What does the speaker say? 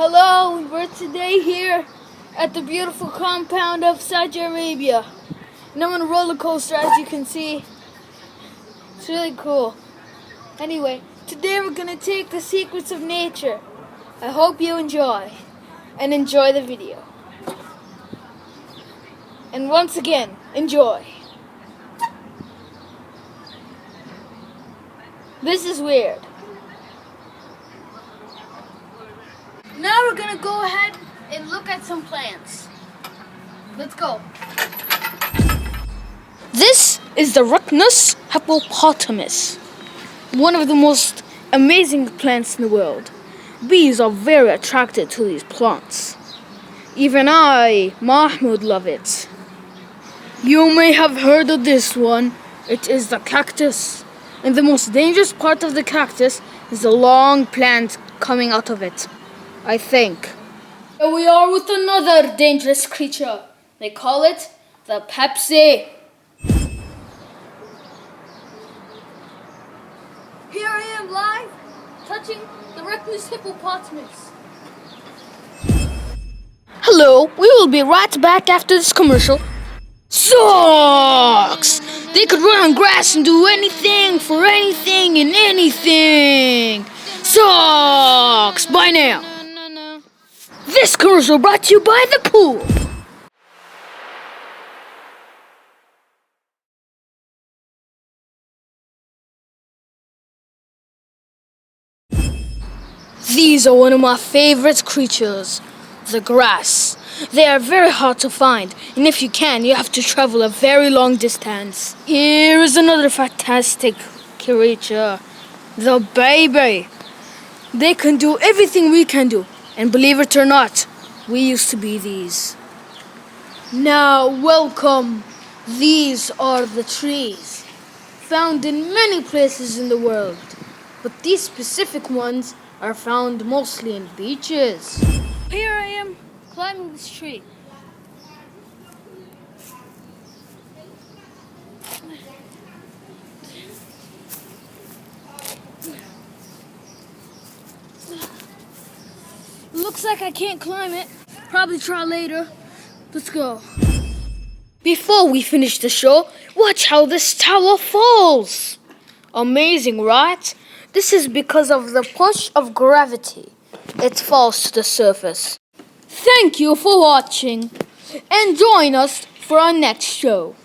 Hello, we're today here at the beautiful compound of Saudi Arabia. And I'm on a roller coaster, as you can see. It's really cool. Anyway, today we're going to take the secrets of nature. I hope you enjoy the video. And once again, enjoy. This is weird. Now we're going to go ahead and look at some plants. Let's go. This is the Rhythnus hippopotamus, one of the most amazing plants in the world. Bees are very attracted to these plants. Even I, Mahmoud, love it. You may have heard of this one. It is the cactus. And the most dangerous part of the cactus is the long plant coming out of it, I think. Here we are with another dangerous creature. They call it the Pepsi. Here I am live, touching the Rhythnus hippopotamus. Hello, we will be right back after this commercial. Socks! They could run on grass and do anything for anything and anything. Socks! Bye now. This commercial brought to you by the pool. These are one of my favorite creatures, the grass. They are very hard to find, and if you can, you have to travel a very long distance. Here is another fantastic creature, the baby. They can do everything we can do, and believe it or not, we used to be these. Now, welcome. These are the trees, found in many places in the world, but these specific ones are found mostly in beaches. Here I am, climbing this tree. Looks like I can't climb it. Probably try later. Let's go. Before we finish the show, watch how this tower falls. Amazing, right? This is because of the push of gravity. It falls to the surface. Thank you for watching, and join us for our next show.